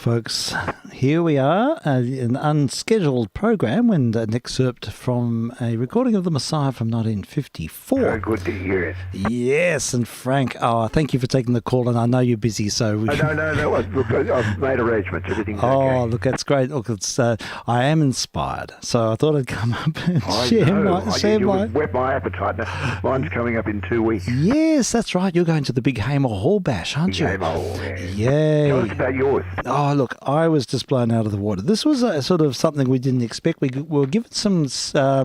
folks, here we are, an unscheduled program and an excerpt from a recording of The Messiah from 1954. Very good to hear it. Yes, and Frank, thank you for taking the call, and I know you're busy, so... No. Look, I've made arrangements. Everything's okay. Oh, look, that's great. Look, I am inspired, so I thought I'd come up and share my... whet my appetite. Now, mine's coming up in 2 weeks. Yes, that's right. You're going to the Big Hamer Hall Bash, aren't you? Hamer Hall, yeah. Yay. Tell us about yours. Oh, look, I was just blown out of the water. This was a sort of something we didn't expect. We were given some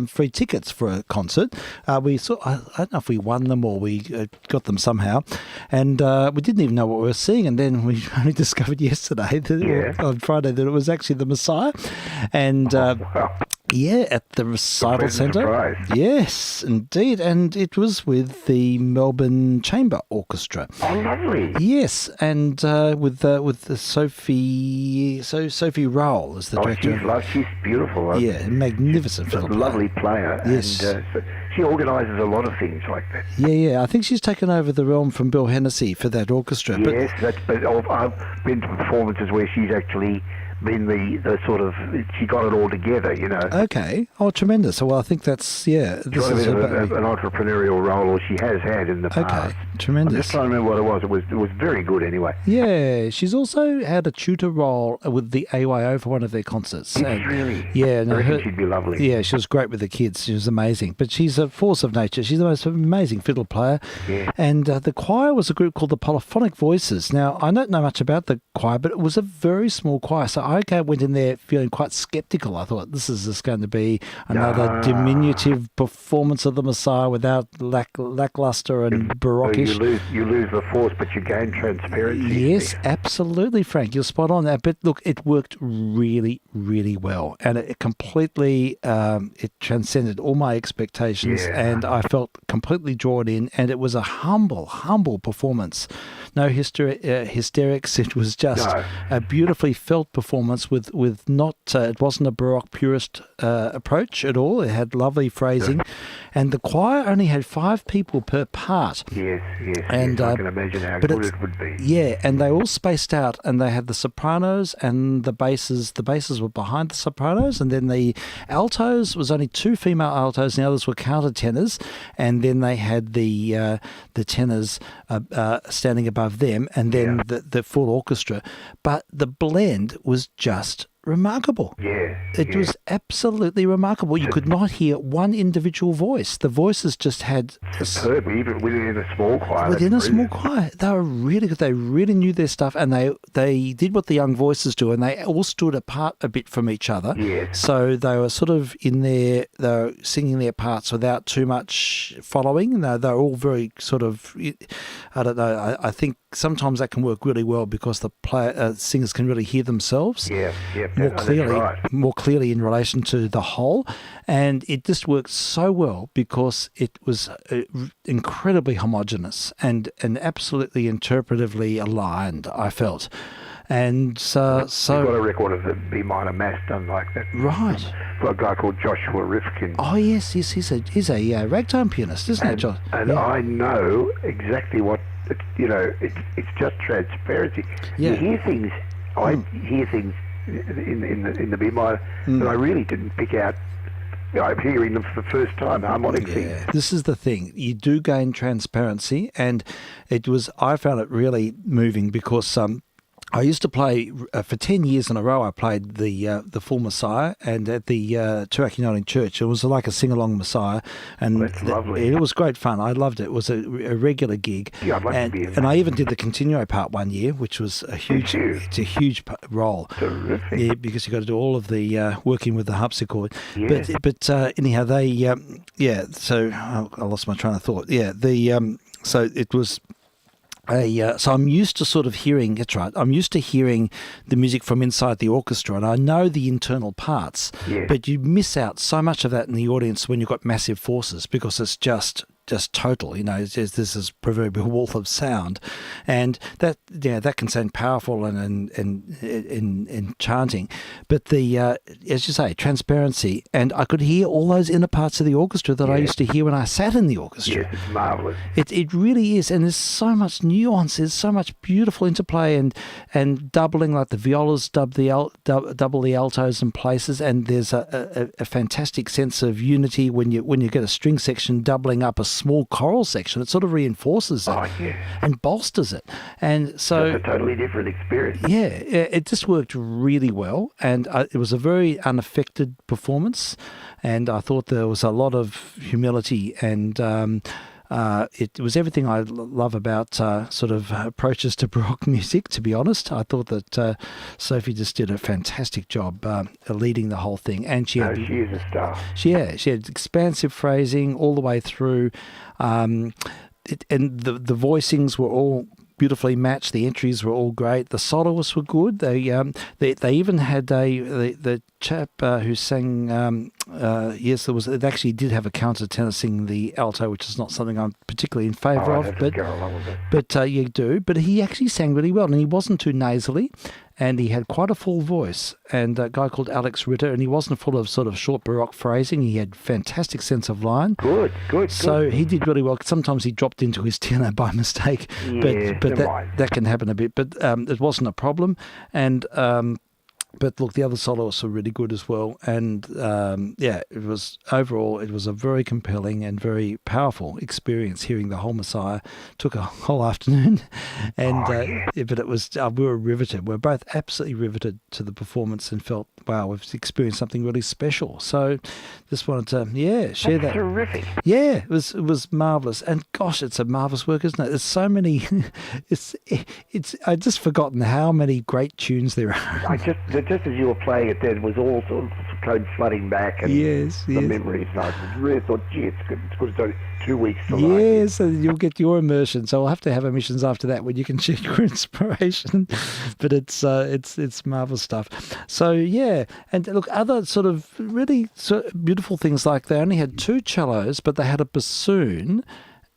free tickets for a concert. I don't know if we won them or we got them somehow. And we didn't even know what we were seeing. And then we only discovered yesterday, on Friday, that it was actually The Messiah. And... Wow. Yeah, at the Recital Centre. Surprise. Yes, indeed. And it was with the Melbourne Chamber Orchestra. Oh, lovely. Yes, and with Sophie Rowell as the director. She's beautiful. Yeah, magnificent fiddle player. Lovely player. Yes. And she organises a lot of things like that. Yeah. I think she's taken over the realm from Bill Hennessy for that orchestra. Yes, but I've been to performances where she's actually been the sort of, she got it all together, you know. Okay. Oh, tremendous. Well, I think that's, yeah. This is an entrepreneurial role, or she has had in the past. Okay, tremendous. I'm just trying to remember what it was. It was very good anyway. Yeah, she's also had a tutor role with the AYO for one of their concerts. Really? Yeah. I reckon she'd be lovely. Yeah, she was great with the kids. She was amazing. But she's a force of nature. She's the most amazing fiddle player. Yeah. And the choir was a group called the Polyphonic Voices. Now, I don't know much about the choir, but it was a very small choir. So I went in there feeling quite sceptical. I thought, this is just going to be another diminutive performance of the Messiah without lackluster and barockish. You lose the force, but you gain transparency. Yes, absolutely, Frank. You're spot on that. But look, it worked really, really well. And it completely, it transcended all my expectations. Yeah. And I felt completely drawn in. And it was a humble performance. No hysterics. It was just a beautifully felt performance with not, it wasn't a Baroque purist approach at all. It had lovely phrasing. And the choir only had 5 people per part. Yes. And, I can imagine how good it would be. Yeah, and they all spaced out, and they had the sopranos and the basses. The basses were behind the sopranos, and then the altos was only 2 female altos, and the others were countertenors, and then they had the tenors standing above them, and then the full orchestra. But the blend was just remarkable. Yeah. It was absolutely remarkable. You could not hear one individual voice. The voices just had... Superb, even within a small choir. Within a small choir. They were really good. They really knew their stuff, and they did what the young voices do, and they all stood apart a bit from each other. Yes. So they were sort of in there, they were singing their parts without too much following. They're all very sort of, I don't know, I think sometimes that can work really well because the singers can really hear themselves. Yeah. More clearly in relation to the whole, and it just worked so well because it was incredibly homogenous and absolutely interpretively aligned, I felt. And so you've got a record of the B minor mass done like that, right? For a guy called Joshua Rifkin. Oh yes, he's a ragtime pianist, isn't it, Josh? And I know exactly what it's just transparency. Yeah. You hear things. I hear things in the B minor that I really didn't pick out. I'm hearing them for the first time, harmonic things. This is the thing. You do gain transparency, and I found it really moving because I used to play for 10 years in a row. I played the full Messiah, and at the Tuaki Uniting Church, it was like a sing-along Messiah, and that's lovely. It was great fun. I loved it. It was a regular gig. Yeah, I'd like to be in that. And I even did the continuo part one year, which was a huge role. Terrific. Yeah, because you got to do all of the working with the harpsichord. Yeah. But anyhow, they So I lost my train of thought. Yeah, so it was. So I'm used to sort of hearing, that's right, I'm used to hearing the music from inside the orchestra, and I know the internal parts, but you miss out so much of that in the audience when you've got massive forces because it's just just total. This is proverbial wall of sound, and that can sound powerful and enchanting. But the as you say, transparency, and I could hear all those inner parts of the orchestra that I used to hear when I sat in the orchestra. Yes, it's marvellous. It really is, and there's so much nuance. There's so much beautiful interplay and doubling, like the violas double the altos in places, and there's a fantastic sense of unity when you get a string section doubling up a small choral section. It sort of reinforces it and bolsters it, and so it's a totally different experience. Yeah, it just worked really well, and it was a very unaffected performance, and I thought there was a lot of humility, and it was everything I love about sort of approaches to Baroque music, to be honest. I thought that Sophie just did a fantastic job leading the whole thing. And she is a star. She had expansive phrasing all the way through, and the voicings were all beautifully matched. The entries were all great. The soloists were good. They even had the chap who sang. Yes, it actually did have a countertenor sing the alto, which is not something I'm particularly in favour of. But you do. But he actually sang really well, and he wasn't too nasally. And he had quite a full voice, and a guy called Alex Ritter, and he wasn't full of sort of short Baroque phrasing. He had fantastic sense of line. Good. So he did really well. Sometimes he dropped into his tenor by mistake, but that can happen a bit. But it wasn't a problem, and but look, the other soloists were really good as well, and it was a very compelling and very powerful experience. Hearing the whole Messiah took a whole afternoon, and but it was we were riveted. We were both absolutely riveted to the performance and felt, wow, we've experienced something really special. So just wanted to share that. Terrific. Yeah, it was marvelous, and gosh, it's a marvelous work, isn't it? There's so many. I just forgotten how many great tunes there are. Just as you were playing it, there was all sorts of came flooding back, and the memories. And I really thought, gee, it's good. It's only 2 weeks to learn. Yes, and you'll get your immersion. So I'll have to have emissions after that when you can check your inspiration. But it's marvelous stuff. So and look, other sort of really beautiful things, like they only had 2 cellos, but they had a bassoon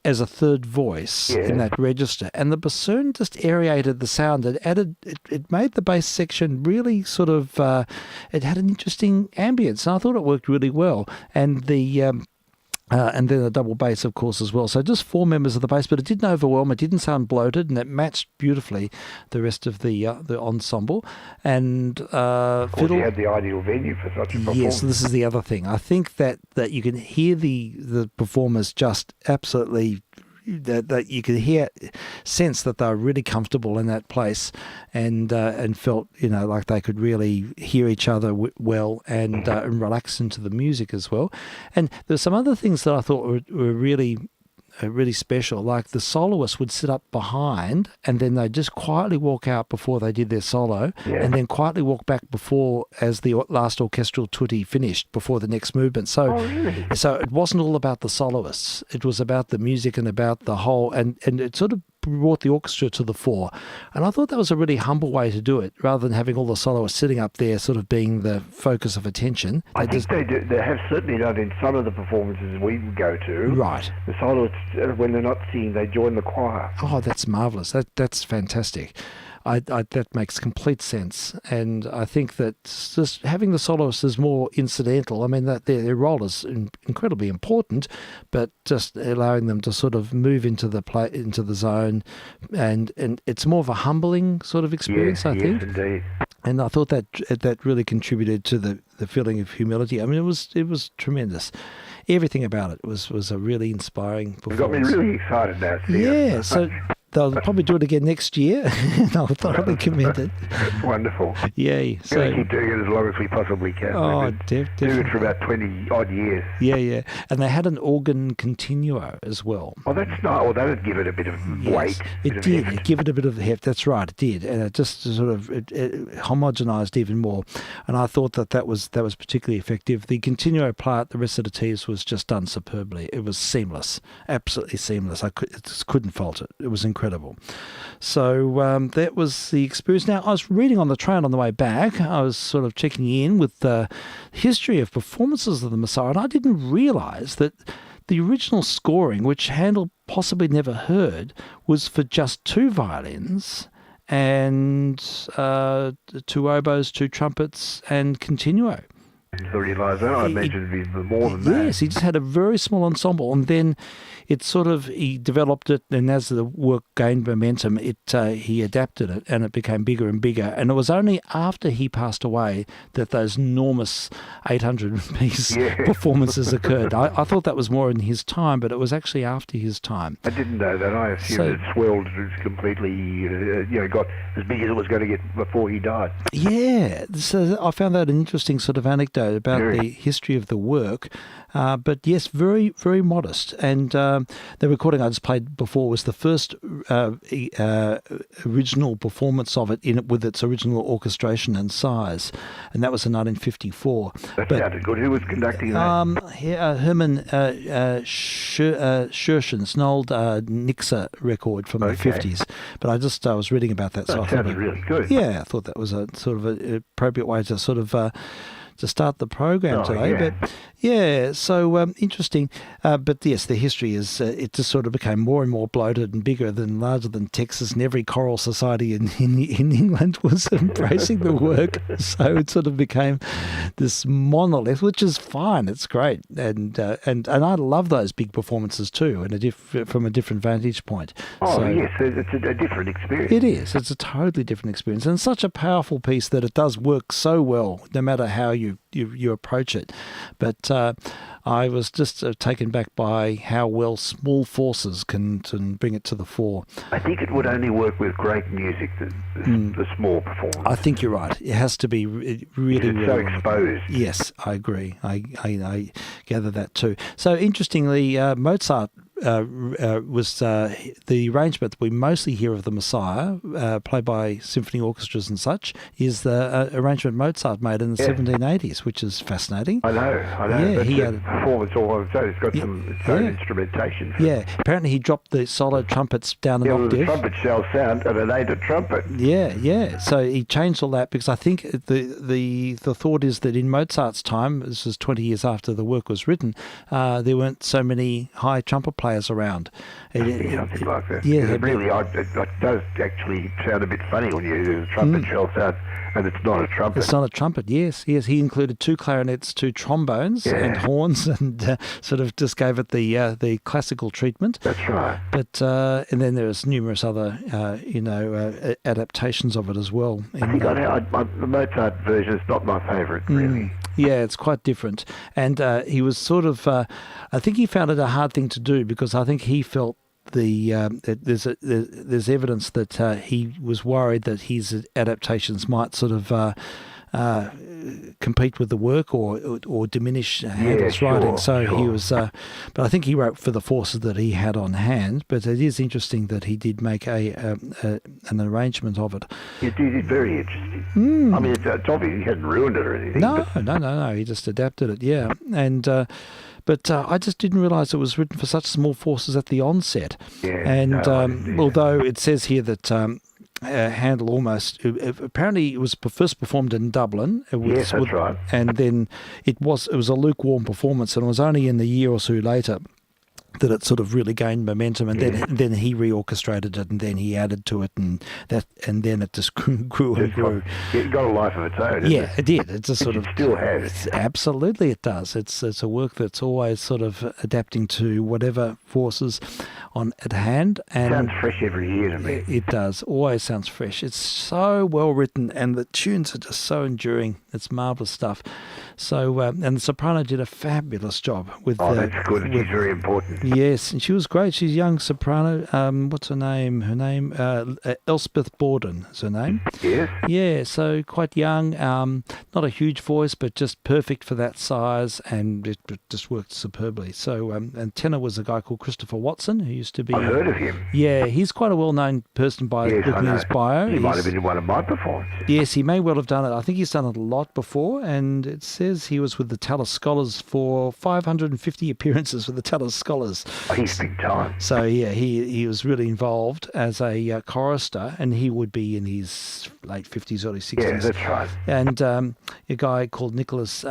as a third voice in that register, and the bassoon just aerated the sound. It made the bass section really sort of it had an interesting ambience, and I thought it worked really well. And and then a double bass, of course, as well. So just 4 members of the bass, but it didn't overwhelm. It didn't sound bloated, and it matched beautifully the rest of the ensemble. And of course, you had the ideal venue for such a performance. Yes, this is the other thing. I think that you can hear the performers just absolutely. That you could sense that they were really comfortable in that place, and felt like they could really hear each other well, and relax into the music as well. And there's some other things that I thought were really special, like the soloist would sit up behind, and then they'd just quietly walk out before they did their solo, and then quietly walk back as the last orchestral tutti finished, before the next movement. So, so it wasn't all about the soloists; it was about the music and about the whole, and it sort of brought the orchestra to the fore. And I thought that was a really humble way to do it, rather than having all the soloists sitting up there sort of being the focus of attention. I think they do. They have certainly done in some of the performances we go to. Right. The soloists, when they're not singing, they join the choir. Oh, that's marvellous. That's fantastic. That makes complete sense, and I think that just having the soloists is more incidental. I mean, that their role is incredibly important, but just allowing them to sort of move into the zone, and it's more of a humbling sort of experience. I think. Yes, indeed. And I thought that really contributed to the feeling of humility. I mean, it was tremendous. Everything about it was a really inspiring performance. It got me really excited now. Yeah, so they'll probably do it again next year. I'll thoroughly commend it. Wonderful. Yay. So we're going to keep doing it as long as we possibly can. Oh, definitely. Do it for about 20 odd years. Yeah. And they had an organ continuo as well. Oh, that's nice. Well, that would give it a bit of weight. It did. It give it a bit of heft. That's right. It did. And it just sort of it homogenized even more. And I thought that was particularly effective. The continuo part, the recitatives, was just done superbly. It was seamless. Absolutely seamless. I just couldn't fault it. It was incredible. So that was the experience. Now, I was reading on the train on the way back. I was sort of checking in with the history of performances of the Messiah, and I didn't realise that the original scoring, which Handel possibly never heard, was for just 2 violins and 2 oboes, 2 trumpets, and continuo. I didn't realise that. I imagined it'd be more than that. Yes, he just had a very small ensemble, and then it he developed it, and as the work gained momentum, he adapted it, and it became bigger and bigger. And it was only after he passed away that those enormous 800-piece performances occurred. I thought that was more in his time, but it was actually after his time. I didn't know that. I assumed it swelled completely, got as big as it was going to get before he died. Yeah, so I found that an interesting sort of anecdote about the history of the work. But yes, very, very modest. And the recording I just played before was the first original performance of it with its original orchestration and size, and that was in 1954. That sounded good. Who was conducting that? Herman Scherschen's an old Nixer record from the 50s. But I was reading about that. So that sounded really good. Yeah, I thought that was a sort of an appropriate way to sort of to start the program today. Yeah. But yeah, so interesting. But yes, the history is it just sort of became more and more bloated and bigger than larger than Texas, and every choral society in England was embracing the work. So it sort of became this monolith, which is fine. It's great, and I love those big performances too, and from a different vantage point. Oh yes, it's a different experience. It is. It's a totally different experience, and such a powerful piece that it does work so well, no matter how you approach it. But I was just taken back by how well small forces can bring it to the fore. I think it would only work with great music, the small performance. I think you're right. It has to be really, it's so exposed. Yes, I agree. I gather that too. So interestingly, Mozart was the arrangement that we mostly hear of the Messiah, played by symphony orchestras and such, is the arrangement Mozart made in the 1780s, which is fascinating. I know. Yeah, he had performance all on its own. It's got its own instrumentation. Yeah, apparently he dropped the solo trumpets down an octave. The trumpet shall sound at an 8 trumpet. Yeah. So he changed all that because I think the thought is that in Mozart's time, this is 20 years after the work was written, there weren't so many high trumpet players around. Something like that. Yeah, it does actually sound a bit funny when you hear the trumpet shell sound, and it's not a trumpet. It's not a trumpet. Yes. He included 2 clarinets, 2 trombones, and horns, and sort of just gave it the classical treatment. That's right. But and then there's numerous other adaptations of it as well. I think the Mozart version is not my favourite, really. Yeah, it's quite different. And he was sort of, I think he found it a hard thing to do because I think he felt there's evidence that he was worried that his adaptations might sort of compete with the work or diminish Handel's writing. So he was, but I think he wrote for the forces that he had on hand. But it is interesting that he did make an arrangement of it. It did very interesting. I mean, it's obvious he hadn't ruined it or anything. No. He just adapted it. Yeah, and. But I just didn't realise it was written for such small forces at the onset. Yeah, and although it says here that Handel apparently it was first performed in Dublin. Yes, that's right. And then it was a lukewarm performance, and it was only in the year or so later that it sort of really gained momentum, and then he reorchestrated it, and then he added to it, and then it just grew and grew. It got a life of its own. It did. It's a sort of still has. Absolutely, it does. It's a work that's always sort of adapting to whatever forces at hand. And sounds fresh every year to me. It does. Always sounds fresh. It's so well written, and the tunes are just so enduring. It's marvelous stuff. So, and the soprano did a fabulous job with. That's good. She's very important. Yes, and she was great. She's a young soprano. What's her name? Her name, Elspeth Borden is her name. Yes. Yeah, so quite young. Not a huge voice, but just perfect for that size, and it just worked superbly. So, and tenor was a guy called Christopher Watson, who used to be. I've heard of him. Yeah, he's quite a well-known person by looking at his bio. He might have been in one of my performances. Yes, he may well have done it. I think he's done it a lot before, and it says he was with the Tallis Scholars for 550 appearances with the Tallis Scholars. choruses. He's big time. So yeah, he was really involved as a chorister, and he would be in his late 50s, early 60s. Yeah, that's right. And a guy called Nicholas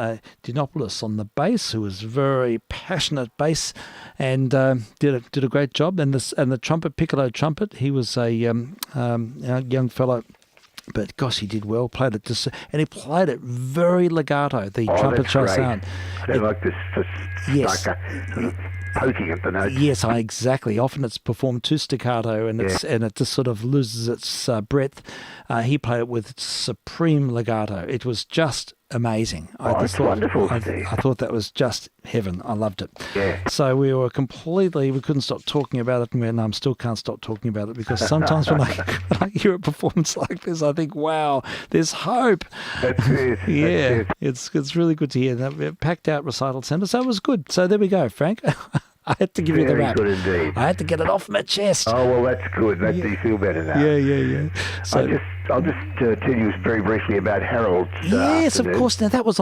Dinopoulos on the bass, who was very passionate bass, and did a great job. And the trumpet, piccolo trumpet, he was a young fellow. But gosh, he did well. Played it and he played it very legato. The trumpet show sound. I don't like this Yes. Poking at the notes. Yes, exactly. Often it's performed too staccato, and it just sort of loses its breadth. He played it with supreme legato. It was just amazing. It's wonderful, Steve. I thought that was just heaven. I loved it. Yeah. So we couldn't stop talking about it, and I still can't stop talking about it, because sometimes when I hear a performance like this, I think, wow, there's hope. That's it. Yeah, That's it. it's really good to hear. That packed out recital centre, so it was good. So there we go, Frank. I had to give you the Very wrap. good indeed. I had to get it off my chest. Oh, well, that's good. Do you feel better now? Yeah. So, I'll just tell you very briefly about Harold's. yes, of course. Now that was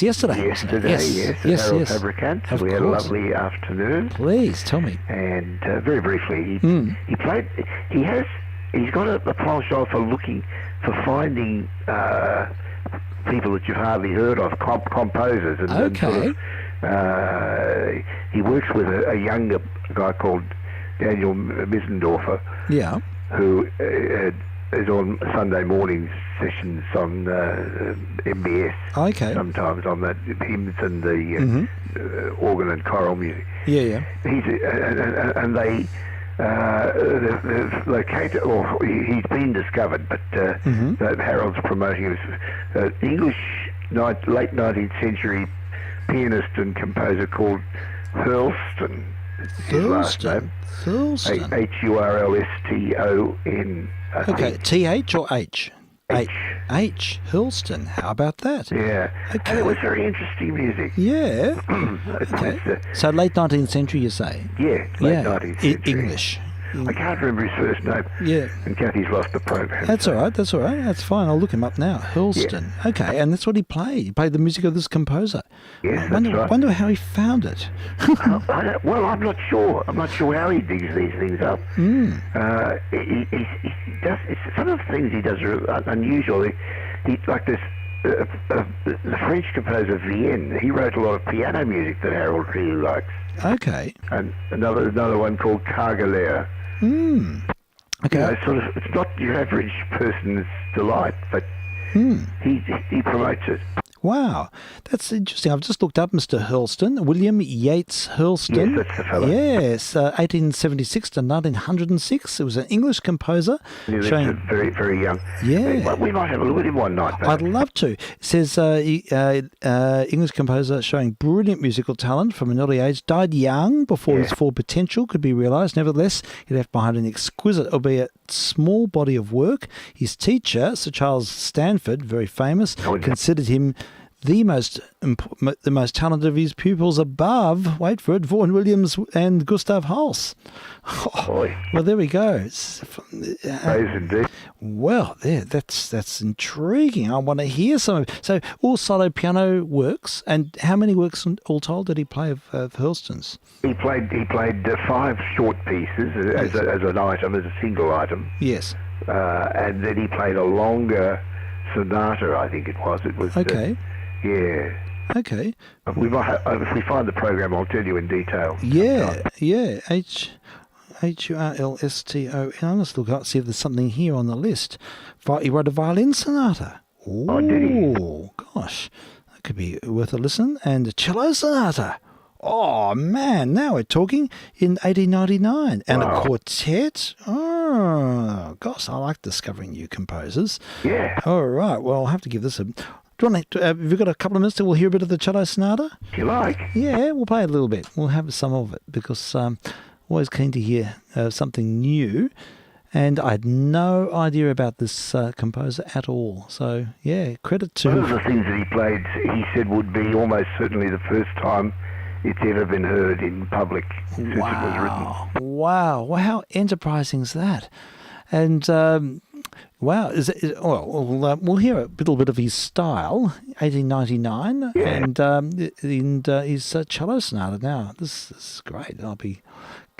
yesterday. Yesterday, Wasn't it? Yes. Harold Fabricant. Of We had a course. lovely afternoon. Please tell me. And very briefly, he played. He's got a penchant for finding people that you've hardly heard of, composers, and Okay. he works with a younger guy called Daniel Missendorfer, Yeah. who is on Sunday morning sessions on MBS. Okay. Sometimes on the hymns and the organ and choral music. Yeah. He's and they've located, or he's been discovered, but Harold's promoting him. English late 19th century pianist and composer called Hurlston. His last name. Thurston. Hurlston. Okay. TH or H? H. H. Hurlston. How about that? Yeah. Okay. And it was very interesting music. Yeah. Okay. So late 19th century, you say? Yeah, late 19th century. English. I can't remember his first name. Yeah. And Kathy's lost the program. That's all right. That's fine. I'll look him up now. Hurlston. Yeah. Okay, and that's what he played. He played the music of this composer. Yes, I that's right. wonder how he found it. Well, I'm not sure. I'm not sure how he digs these things up. He does. Some of the things he does are unusual. He like this. The French composer Vienne. He wrote a lot of piano music that Harold really likes. Okay. And another one called Cargalère. Okay. You know, it's not your average person's delight, but he promotes it. Wow, that's interesting. I've just looked up Mr. Hurlston, William Yates Hurlston. Yes, that's the fellow. Yes, 1876 to 1906. It was an English composer. He was very, very young. Yeah. We might have a look at him one night. I'd love to. It says English composer showing brilliant musical talent from an early age. Died young before his full potential could be realised. Nevertheless, he left behind an exquisite, albeit small body of work. His teacher, Sir Charles Stanford, very famous, considered him the most talented of his pupils above, wait for it, Vaughan Williams and Gustav Holst. Boy. Well, there we go. Praise indeed. Well, that's intriguing. I want to hear some of it. So, all solo piano works, and how many works all told did he play of Hurlston's? He played 5 short pieces as an item, as a single item. Yes. And then he played a longer sonata, I think it was. It was okay. Yeah. Okay. We might have, if we find the program, I'll tell you in detail. Yeah. Hurlston. I'm just looking up, see if there's something here on the list. He wrote a violin sonata. Oh, did he? Gosh. That could be worth a listen. And a cello sonata. Oh, man. Now we're talking in 1899. And a quartet. Oh, gosh. I like discovering new composers. Yeah. All right. Well, I'll have to give this a... have you got a couple of minutes till we'll hear a bit of the cello sonata? If you like. Yeah, we'll play a little bit. We'll have some of it because always keen to hear something new. And I had no idea about this composer at all. So, yeah, credit to... One of the things that he played, he said, would be almost certainly the first time it's ever been heard in public since it was written. Wow. Well, how enterprising is that? And Wow. We'll hear a little bit of his style, 1899, and his cello sonata now. This is great. I'll be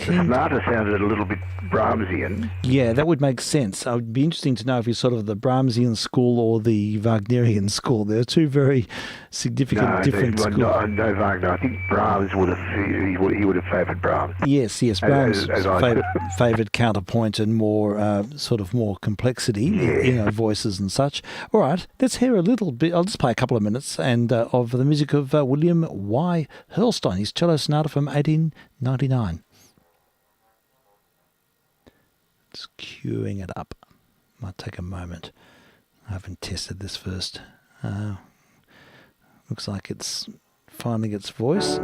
The keen. sonata sounded a little bit Brahmsian. Yeah, that would make sense. It would be interesting to know if he's sort of the Brahmsian school or the Wagnerian school. They're two very significant different schools. No Wagner. I think Brahms would have, he would have favoured Brahms. Yes, Brahms favoured counterpoint and more sort of more complexity, voices and such. All right, let's hear a little bit. I'll just play a couple of minutes and of the music of William Y. Hurlstone, his cello sonata from 1899. Just queuing it up. Might take a moment. I haven't tested this first. Looks like it's finding its voice.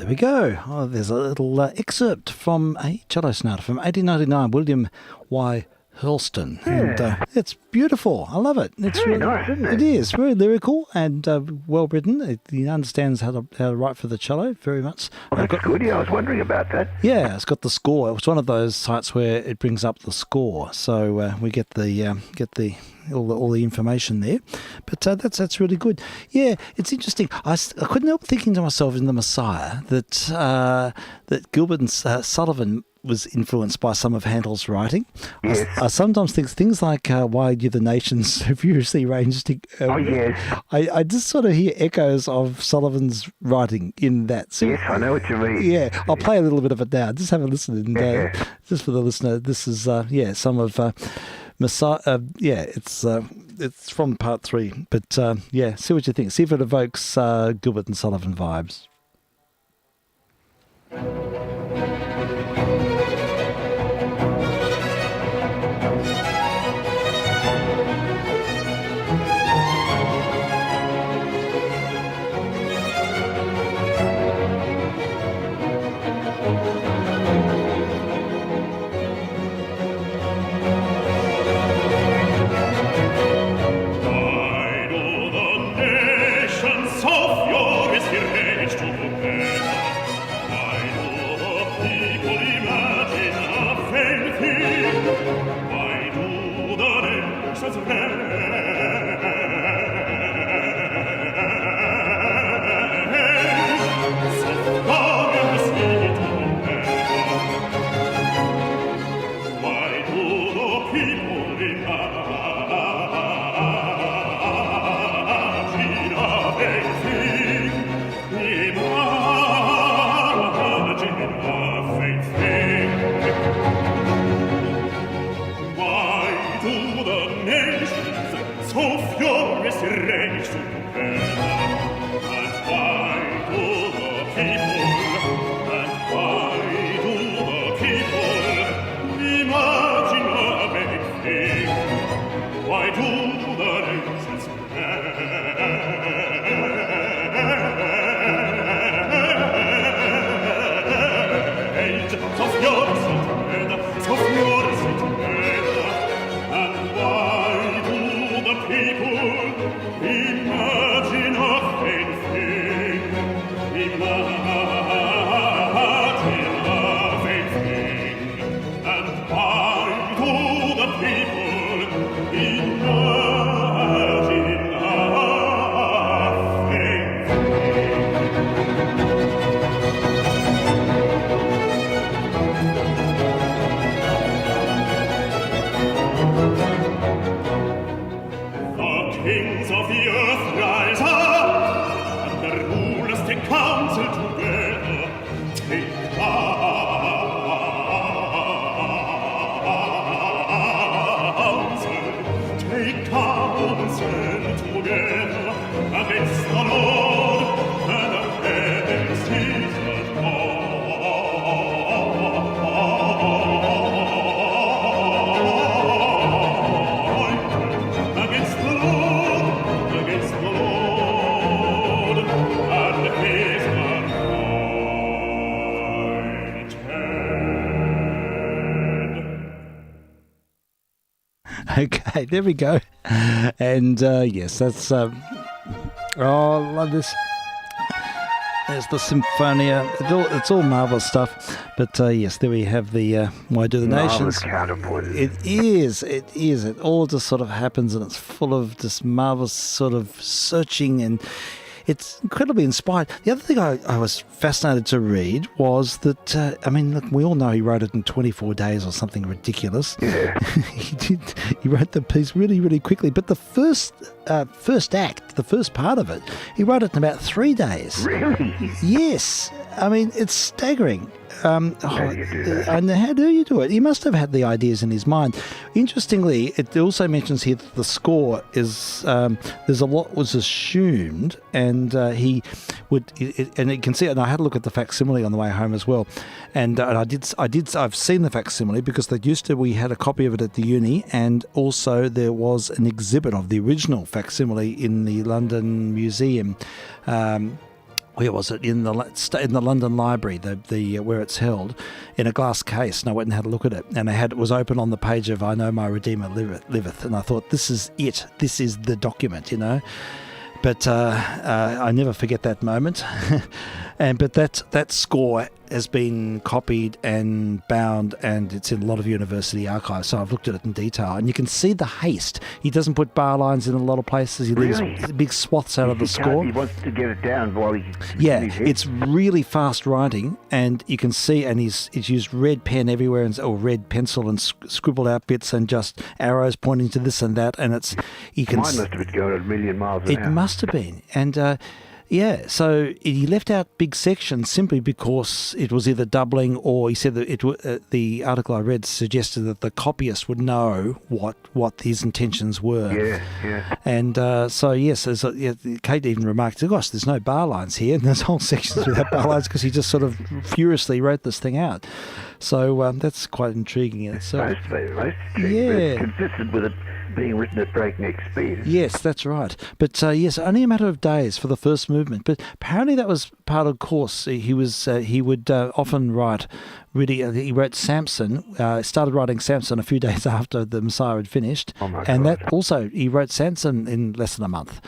We go. Oh, there's a little excerpt from a cello sonata from 1899, William Y. Hurlstone. Yeah. And it's beautiful. I love it. It's very nice, isn't it? It is very lyrical and well written. He understands how to write for the cello very much. Well, that's good. Yeah, I was wondering about that. Yeah, it's got the score. It was one of those sites where it brings up the score, so we get all the information there. But that's really good. Yeah, it's interesting. I couldn't help thinking to myself in The Messiah that Gilbert and Sullivan was influenced by some of Handel's writing. Yes. I sometimes think things like Why You the Nations so furiously ranged. Yes. I just sort of hear echoes of Sullivan's writing in that. So, yes, I know what you mean. Yeah, I'll play a little bit of it now. Just have a listen. And just for the listener, this is some of Messiah. It's from part 3. But see what you think. See if it evokes Gilbert and Sullivan vibes. do the nations so furiously rage together? And why do the people, imagine a big thing? Why do the nations rage so furiously together, so furiously together? And why do the people imagine a vain thing? Imagine a vain thing. And why do the people imagine a vain thing? The kings of the earth rise up, and the rulers take counsel together. Take counsel together against the Lord and against his against the Lord and his anointed. Okay, there we go. And yes, that's oh, I love this. There's the Symphonia. It's all marvelous stuff. But yes, there we have the Why Do the Nations? Counterpoint. It is. It all just sort of happens, and it's full of this marvelous sort of searching, and it's incredibly inspired. The other thing I was fascinated to read was that, I mean, look, we all know he wrote it in 24 days or something ridiculous. Yeah. He wrote the piece really, really quickly. But the first act, the first part of it, he wrote it in about 3 days. Really? Yes. I mean, it's staggering. How do you do that? And how do you do it? He must have had the ideas in his mind. Interestingly, it also mentions here that the score is there's a lot was assumed, and he would, and you can see it. And I had a look at the facsimile on the way home as well, and I've seen the facsimile because we had a copy of it at the uni, and also there was an exhibit of the original facsimile in the London Museum. Where was it? In the London Library, the where it's held, in a glass case. And I went and had a look at it, and it was open on the page of "I Know My Redeemer Liveth," and I thought, this is it. This is the document, you know. But I never forget that moment. But that score has been copied and bound, and it's in a lot of university archives. So I've looked at it in detail, and you can see the haste. He doesn't put bar lines in a lot of places. He leaves big swaths out of the score. He wants to get it down while he. Yeah, it's really fast writing, and you can see, and he's used red pen everywhere, or red pencil, and scribbled out bits, and just arrows pointing to this and that, and it's you can. Mine must have been going at a million miles an hour. It must have been, and. Yeah, so he left out big sections simply because it was either doubling, or he said that the article I read suggested that the copyist would know what his intentions were. Yeah. And so, yes, Kate even remarked, gosh, there's no bar lines here, and there's whole sections without bar lines because he just sort of furiously wrote this thing out. So that's quite intriguing in itself. Most intriguing. Yeah. It's consistent with it being written at breakneck speed. Yes, that's right. But yes, only a matter of days for the first movement. But apparently that was part of the course. He would often write. Really, he wrote Samson. Started writing Samson a few days after the Messiah had finished, and that also he wrote Samson in less than a month.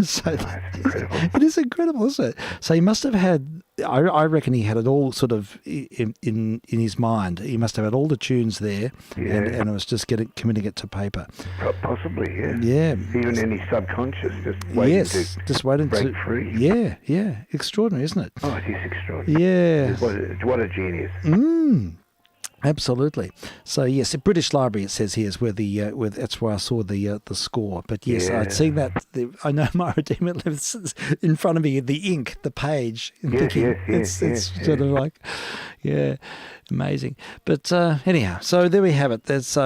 So that's incredible. It is incredible, isn't it? So he must have had. I reckon he had it all sort of in his mind. He must have had all the tunes there, and it was just committing it to paper. Possibly, yeah. Yeah. Even in his subconscious, just waiting to break free. Yeah. Extraordinary, isn't it? Oh, it is extraordinary. Yeah. What a genius. Absolutely. So yes, the British Library, it says here, is where that's where I saw the score. But yes, I'd seen that. I Know My Redeemer lives in front of me. The ink, the page. It's sort of like, amazing. But anyhow, so there we have it. There's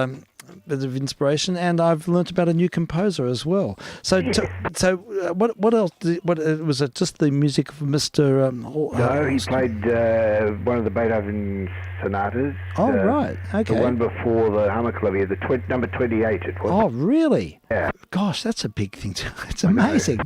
bit of inspiration, and I've learnt about a new composer as well. So, what else? What was it? Just the music of Mr. No, he played one of the Beethoven sonatas. Oh, right. Okay. The one before the Hammerklavier, the number 28 it was. Oh, really? Yeah. Gosh, that's a big thing. It's amazing.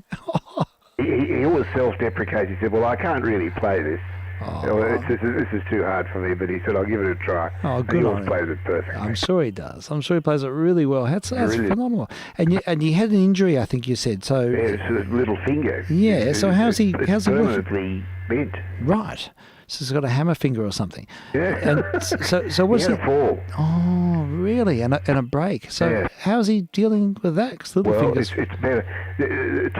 He always self-deprecates. He said, well, I can't really play this. This is too hard for me, but he said, I'll give it a try. Oh, good and he on always him. plays it perfectly. I'm sure he does. I'm sure he plays it really well. That's Really. phenomenal. And you had an injury, I think you said. So Yeah, it's his little finger. Yeah, so how's he It's working? permanently bent. Right. So he's got a hammer finger or something. Yeah. And so what's he had a fall. Oh, really? And a break. So Yeah. how's he dealing with that? 'Cause little Well, fingers. it's better.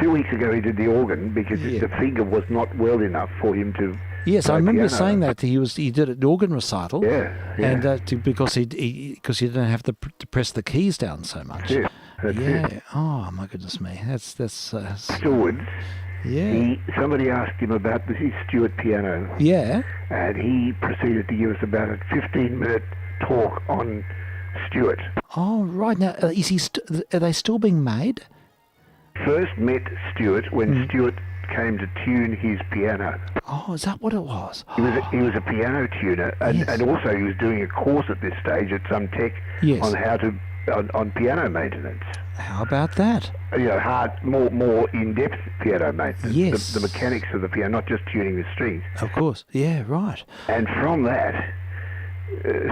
2 weeks ago he did the organ because Yeah. the finger was not well enough for him to Yes, I play remember piano. saying that he did an organ recital. Yeah, yeah. And because he didn't have to press the keys down so much. That's it. That's Yeah. it. Oh my goodness me. That's Afterwards, yeah. somebody asked him about his Stewart piano, Yeah. and he proceeded to give us about a 15-minute talk on Stewart. Oh right. Now is he? Are they still being made? First met Stewart when Stewart came to tune his piano. Oh, is that what it was? He was a piano tuner, and, Yes. and also he was doing a course at this stage at some tech Yes. on how to on piano maintenance. How about that? Hard, more in-depth piano maintenance. Yes. The mechanics of the piano, not just tuning the strings. Of course. Yeah. Right. And from that,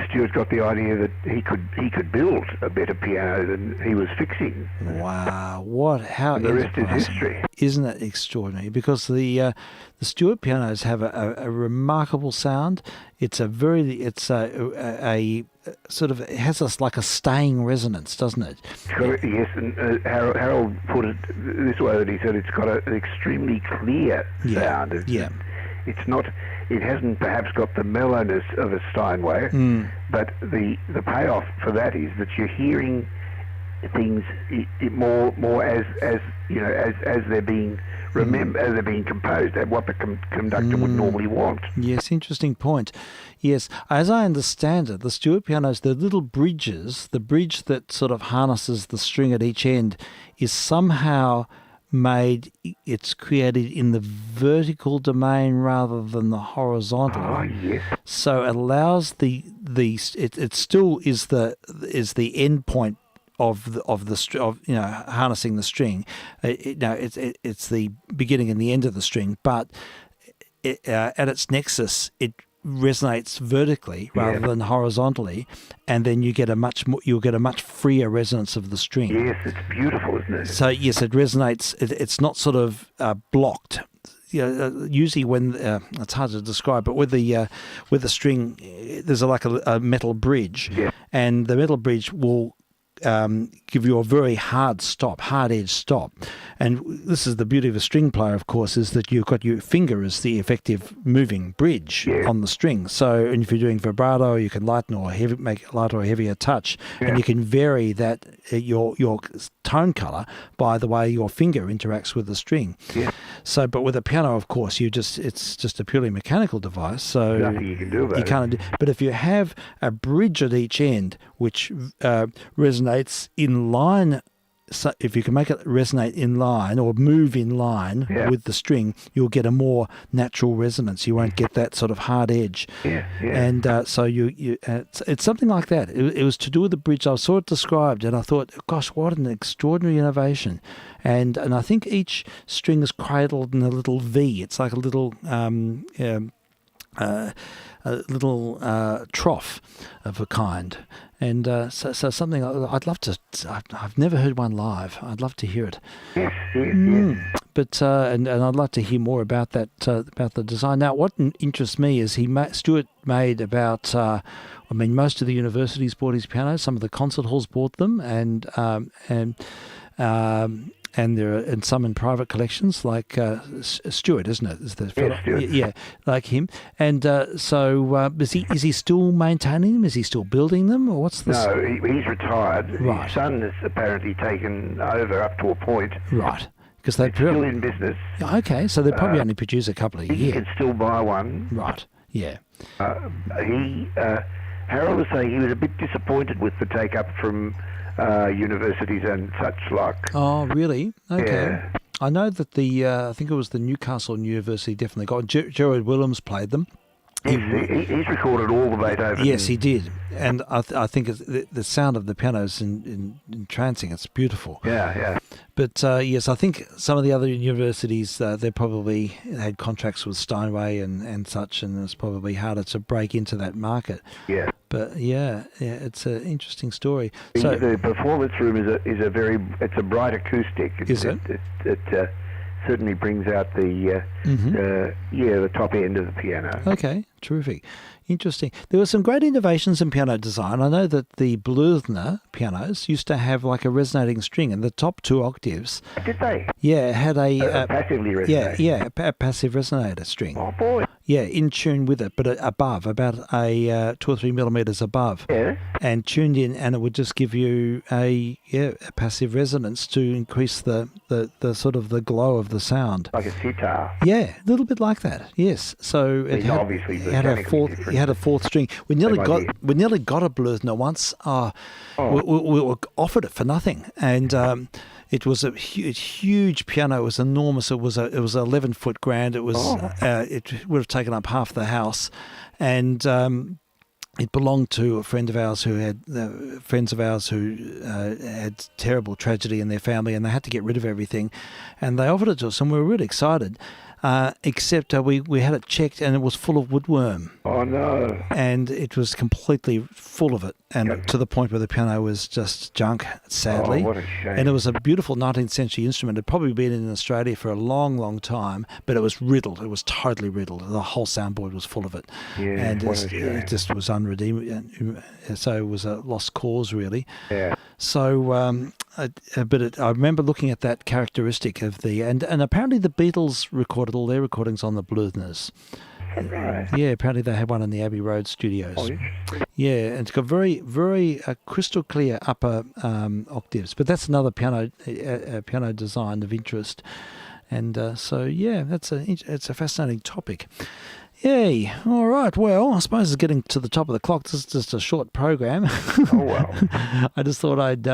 Stewart got the idea that he could build a better piano than he was fixing. Wow. What? How? And the rest is enterprising. history. Isn't it extraordinary? Because the Stewart pianos have a remarkable sound. It's a sort of, it has like a staying resonance, doesn't it? Yes, and Harold put it this way, that he said it's got an extremely clear sound. It's not. It hasn't perhaps got the mellowness of a Steinway, but the payoff for that is that you're hearing things more as they're being as they're being composed, at what the conductor would normally want. Yes, interesting point. Yes, as I understand it, the Stewart pianos, the little bridges, the bridge that sort of harnesses the string at each end, is somehow it's created in the vertical domain rather than the horizontal. Oh yes. So it allows it still is the end point of harnessing the string. It's the beginning and the end of the string, but at its nexus it resonates vertically rather than horizontally, and then you'll get a much freer resonance of the string. Yes, it's beautiful, isn't it? So yes, it resonates. It's not sort of blocked. Usually when it's hard to describe, but with the string, there's like a metal bridge, and the metal bridge will give you a very hard edge stop. And this is the beauty of a string player, of course, is that you've got your finger as the effective moving bridge on the string. So, and if you're doing vibrato, you can lighten or make it lighter or heavier touch, and you can vary that your tone color by the way your finger interacts with the string. Yeah. So, but with a piano, of course, it's just a purely mechanical device. So nothing you can do about you can't. But if you have a bridge at each end, which resonates in line, so if you can make it resonate in line or move in line with the string, you'll get a more natural resonance. You won't get that sort of hard edge. And so it's something like that. It was to do with the bridge. I saw it described, and I thought, gosh, what an extraordinary innovation. And I think each string is cradled in a little V. It's like a little trough of a kind. And so something I'd love to. I've never heard one live. I'd love to hear it. Yes. But and I'd like to hear more about that about the design. Now, what interests me is Stewart made about. Most of the universities bought his pianos. Some of the concert halls bought them, and there are some in private collections, like Stewart, isn't it? Is the fellow? Stewart. Yeah, like him. And so, is he still maintaining them? Is he still building them, or what's this? No, he's retired. Right. His son has apparently taken over up to a point. Right, because they're Still in business. okay. So they probably only produce a couple a He year. can still buy one. Right. Yeah. Harold was saying he was a bit disappointed with the take-up from universities and such like. Oh, really? Okay. Yeah. I know that I think it was the Newcastle University definitely got. Gerard Williams played them. He's recorded all the Beethoven. Yes, he did, and I think the sound of the piano is entrancing. It's beautiful. Yeah. But yes, I think some of the other universities they probably had contracts with Steinway and such, and it's probably harder to break into that market. Yeah. But yeah, it's an interesting story. The performance room it's a bright acoustic. Is it? It certainly brings out the top end of the piano. Okay, terrific. Interesting. There were some great innovations in piano design. I know that the Blüthner pianos used to have like a resonating string in the top 2 octaves. Did they? Yeah, it had a passively resonating. Yeah, a passive resonator string. Oh boy. Yeah, in tune with it, but above, about a 2 or 3 millimeters above. Yeah. And tuned in, and it would just give you a passive resonance to increase the sort of the glow of the sound. Like a sitar. Yeah, a little bit like that. Yes. So it had a fourth string. We nearly got a Blüthner once. We were offered it for nothing, and. It was a huge piano. It was enormous. It was 11-foot grand. It was it would have taken up half the house, and it belonged to a friend of ours who had had terrible tragedy in their family, and they had to get rid of everything, and they offered it to us, and we were really excited. Except we had it checked, and it was full of woodworm. Oh no! And it was completely full of it, and to the point where the piano was just junk, sadly. Oh, what a shame! And it was a beautiful 19th century instrument. It had probably been in Australia for a long, long time, but it was riddled. It was totally riddled. The whole soundboard was full of it. Yeah, and it just was unredeemable. So it was a lost cause, really. Yeah. So, I remember looking at that characteristic of and apparently the Beatles recorded all their recordings on the Blüthners. Right. Yeah, apparently they had one in the Abbey Road studios. Oh, interesting. Yeah, and it's got very, very crystal clear upper octaves. But that's another piano design of interest. And so, yeah, it's a fascinating topic. Yay. All right. Well, I suppose it's getting to the top of the clock. This is just a short program. Oh, well. I just thought I'd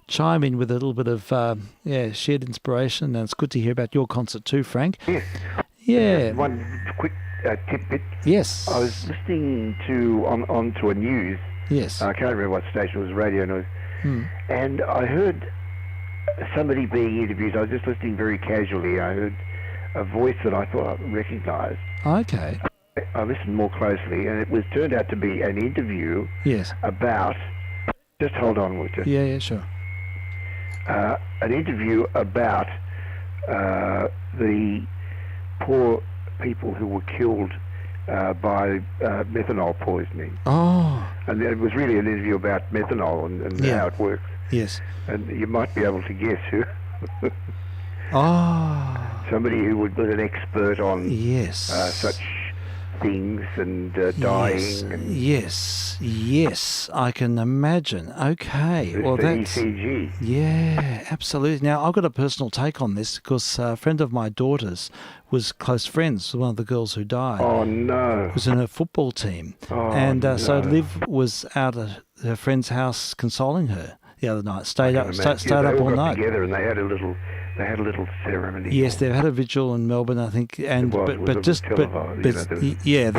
chime in with a little bit of shared inspiration. And it's good to hear about your concert too, Frank. Yes. Yeah. One quick tidbit. Yes. I was listening onto a news. Yes. I can't remember what station it was, radio news. And I heard somebody being interviewed. I was just listening very casually. I heard a voice that I thought I recognised. Okay. I listened more closely, and it turned out to be an interview. Yes. About. Just hold on, would you? Yeah, sure. An interview about the poor people who were killed by methanol poisoning. Oh. And it was really an interview about methanol and how it works. Yes. And you might be able to guess who. Somebody who was an expert on such things and dying. Yes, I can imagine. Okay, well that's ECG. Yeah, absolutely. Now I've got a personal take on this because a friend of my daughter's was close friends with one of the girls who died. Oh no! Was in her football team, so Liv was out at her friend's house consoling her the other night. Stayed up all night together, and they had a little ceremony. Yes, they've had a vigil in Melbourne, I think, and there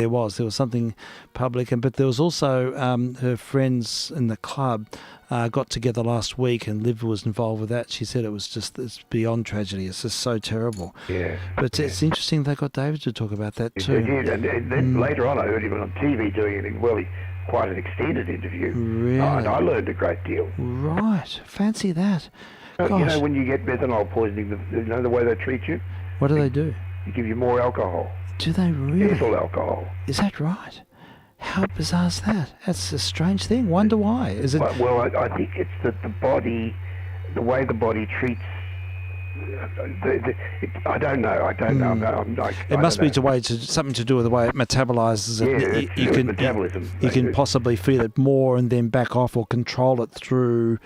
was something public, but there was also her friends in the club got together last week, and Liv was involved with that. She said it's beyond tragedy. It's just so terrible. Yeah. But it's interesting they got David to talk about that too. They did, and then later on I heard him on TV doing it quite an extended interview. Really? And I learned a great deal. Right. Fancy that. You know, when you get methanol poisoning, the way they treat you? What do they do? They give you more alcohol. Do they really? Ethyl alcohol. Is that right? How bizarre is that? That's a strange thing. Wonder why. Is it? Well, I think it's that the way the body treats. I don't know. It must be something to do with the way it metabolizes it. Yeah, metabolism. You can possibly feel it more and then back off or control it through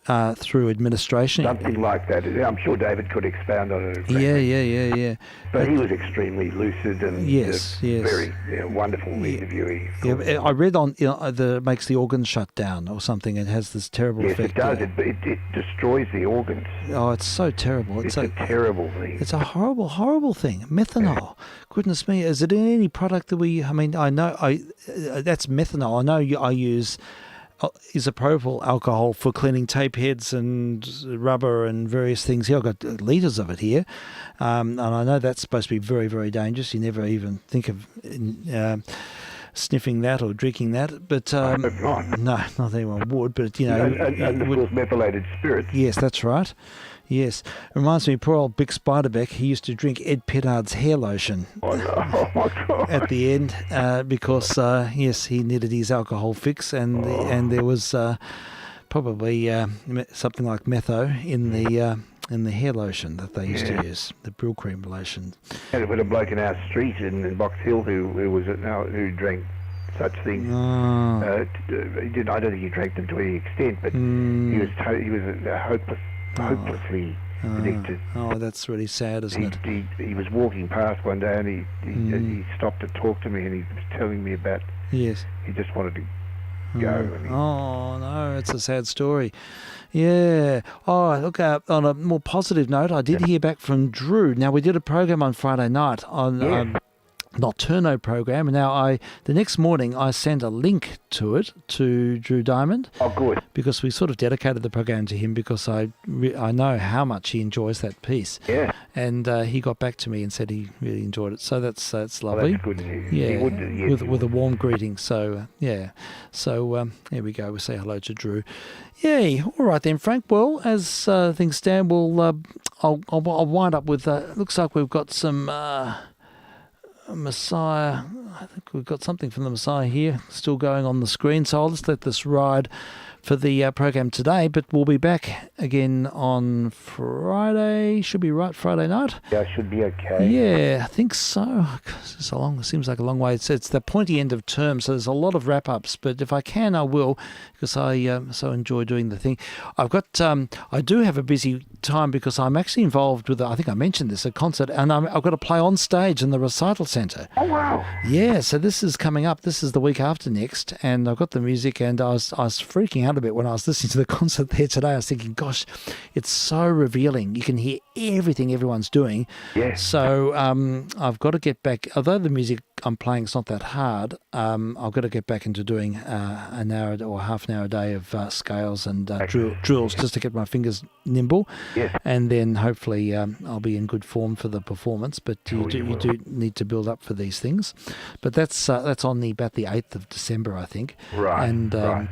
through administration. Something like that. I'm sure David could expound on it. Yeah. But he was extremely lucid and very wonderful interviewee. Yeah, I read on it makes the organs shut down or something. It has this terrible effect. Yes, it does. It destroys the organs. Oh, it's so terrible. It's a terrible thing. It's a horrible thing. Methanol. Goodness me. Is it in any product that we... I mean, I know that's methanol. I know I use isopropyl alcohol for cleaning tape heads and rubber and various things. Here I've got litres of it here. And I know that's supposed to be very, very dangerous. You never even think of sniffing that or drinking that. But I hope not. No, not anyone would. But, And of course, methylated spirits. Yes, that's right. Yes. It reminds me of poor old Bick Spiderbeck. He used to drink Ed Pettard's hair lotion Oh my God. at the end because, yes, he needed his alcohol fix and there was probably something like metho in the hair lotion that they used to use, the Brill Cream lotion. And it was a bloke in our street in Box Hill who drank such things. I don't think he drank them to any extent, but he was hopelessly addicted. Oh, that's really sad, isn't it? He was walking past one day and he stopped to talk to me and he was telling me about. Yes. He just wanted to go. Oh no, it's a sad story. Yeah. Oh, look. On a more positive note, I did hear back from Drew. Now we did a program on Friday night on Nocturno program, and now the next morning I sent a link to it to Drew Diamond. Oh, good. Because we sort of dedicated the program to him because I know how much he enjoys that piece. Yeah. And he got back to me and said he really enjoyed it. So that's lovely. That's good news. Yeah. He would, with a warm greeting. So yeah. So there we go. We say hello to Drew. Yay. All right then, Frank. Well, as things stand, I'll wind up with. Looks like we've got some. Messiah, I think we've got something from the Messiah here still going on the screen, so I'll just let this ride for the program today, but we'll be back again on Friday. Should be right, Friday night. Yeah, should be okay. Yeah, I think so. It seems like a long way. It's the pointy end of term, so there's a lot of wrap-ups, but if I can, I will, because I so enjoy doing the thing. I've got, I do have a busy time because I'm actually involved with, I think I mentioned this, a concert, and I've got to play on stage in the recital centre. Oh, wow. Yeah, so this is coming up. This is the week after next, and I've got the music, and I was freaking out a bit when I was listening to the concert there today. I was thinking, gosh, it's so revealing. You can hear everything everyone's doing. Yeah. So I've got to get back, although the music I'm playing is not that hard, I've got to get back into doing an hour or half an hour a day of scales and drills just to get my fingers nimble. Yes. And then hopefully I'll be in good form for the performance. But you do need to build up for these things. But that's on about the 8th of December, I think. Right. And right.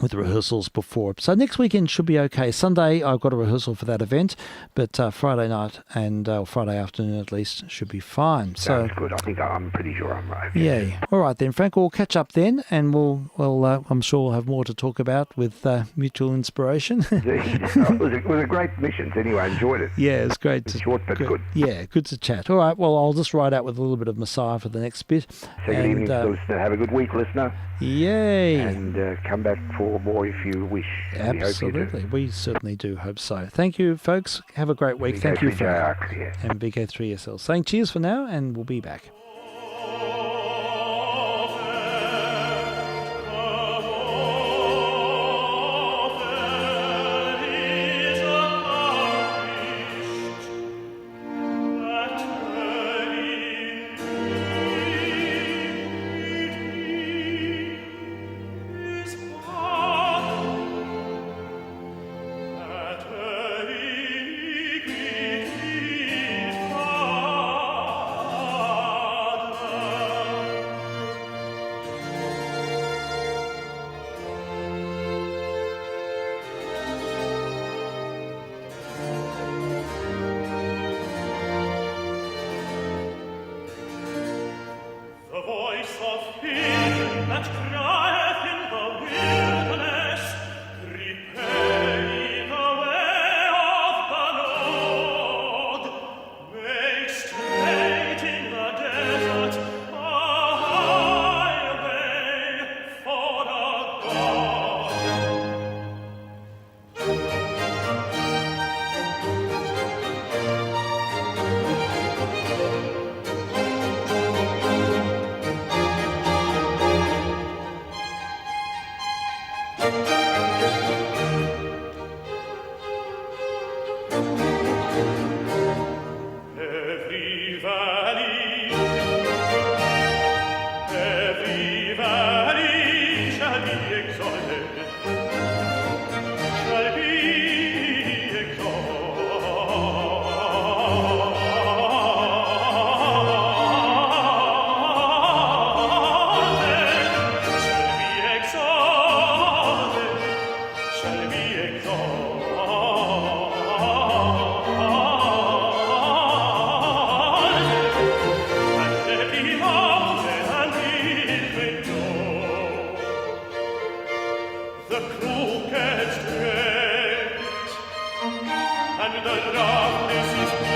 With rehearsals before. So next weekend should be okay. Sunday, I've got a rehearsal for that event, but Friday night and Friday afternoon at least should be fine. Sounds good. I think I'm pretty sure I'm right. Yeah. All right then, Frank. We'll catch up then, and we'll I'm sure we'll have more to talk about with mutual inspiration. It was a great mission. Anyway, I enjoyed it. Yeah, it's great. It's short but good. Yeah, good to chat. All right. Well, I'll just ride out with a little bit of Messiah for the next bit. Second evening, listener. Have a good week, listener. Yay. And come back for more if you wish. Absolutely. We certainly do hope so. Thank you, folks. Have a great week. Thank you, Frank. And vk3sl. Saying cheers for now, and we'll be back. and the darkness is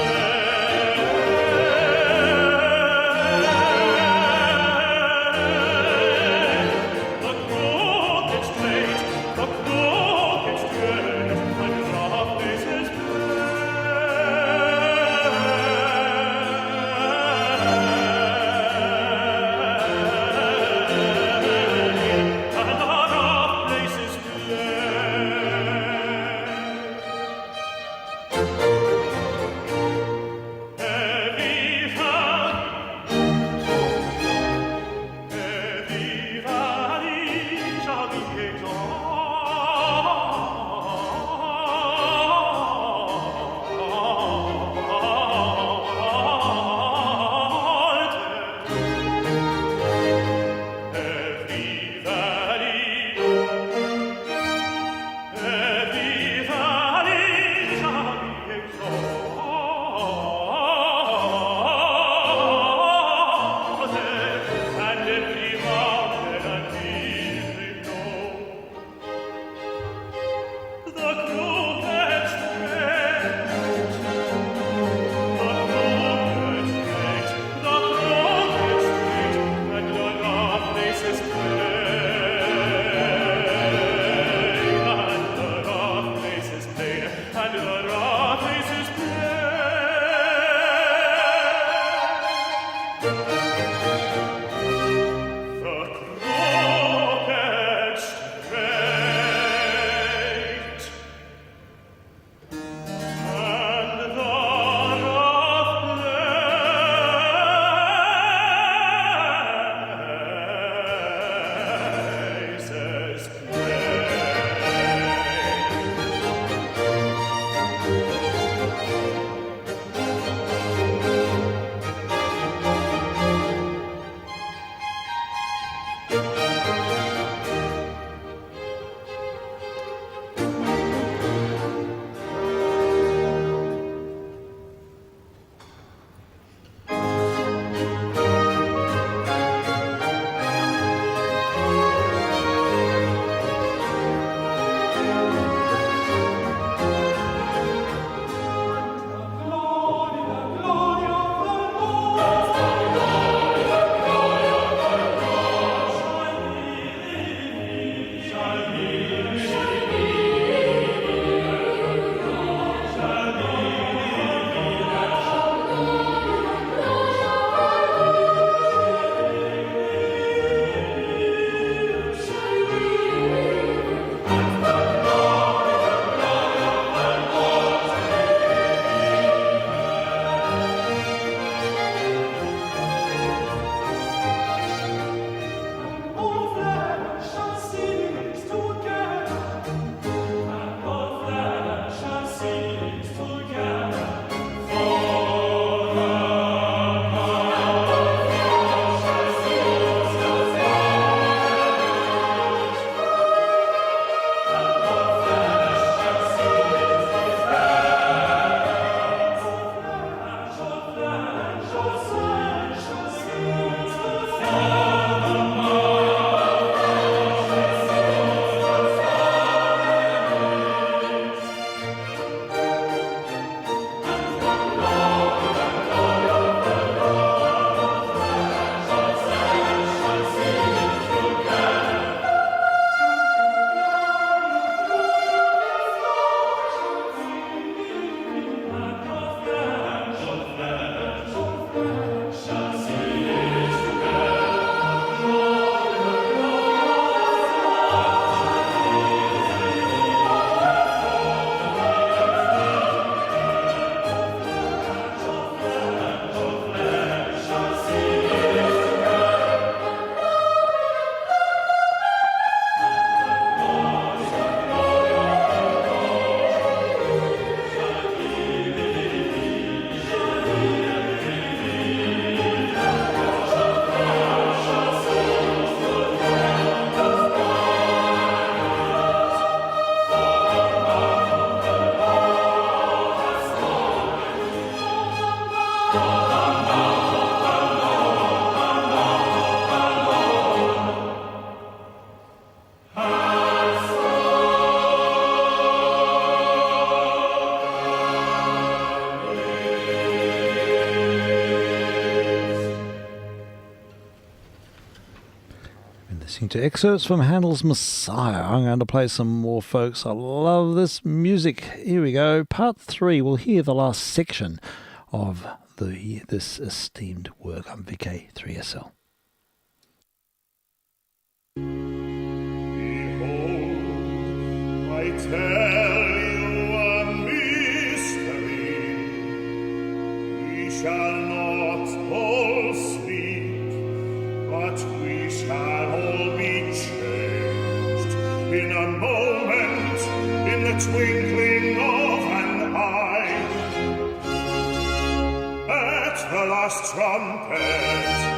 Listening to excerpts from Handel's Messiah. I'm going to play some more, folks. I love this music. Here we go. Part 3. We'll hear the last section of this esteemed work. I'm vk3sl. Behold, I tell you a mystery. We shall not all sleep, but we shall all be changed in a moment, in the twinkling of an eye. At the last trumpet,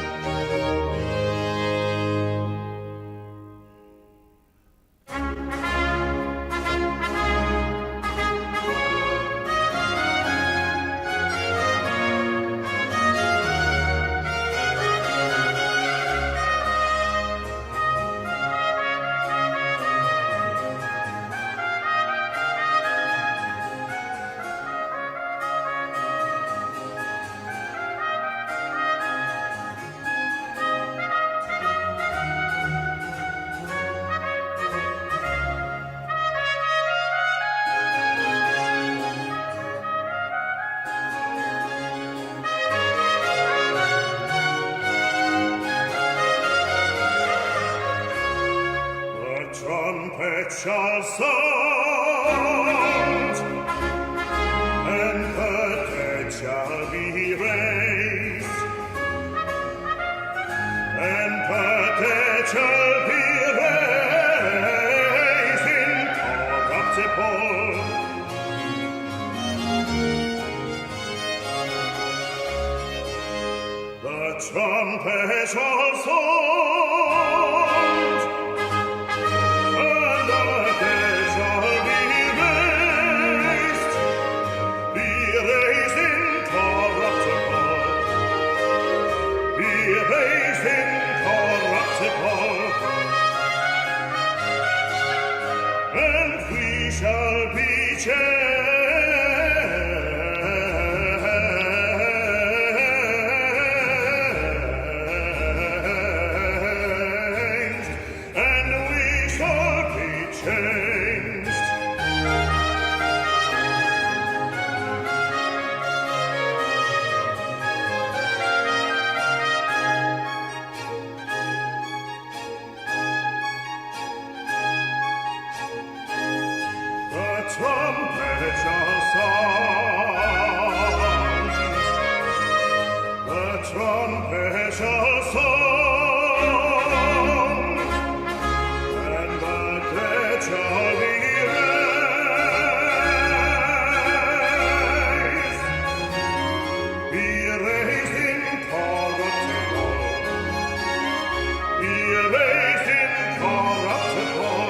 trumpet shall sound, and the dead shall be raised, and the dead shall be raised incorruptible. The trumpet shall sound, and the dead shall be raised incorruptible, be raised incorruptible, and we shall be changed. Trumpet shall sound, the trumpet shall sound, and the dead shall be raised incorruptible, be raised incorruptible.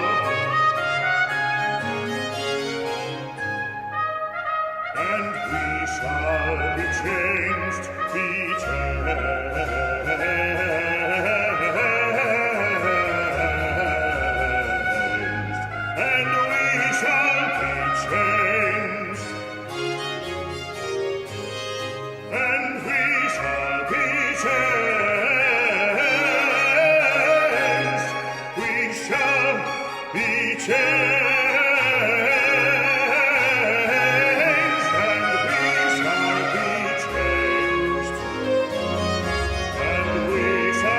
And we shall be changed, be changed, and we shall be changed, and we shall be changed, we shall be changed. And we shall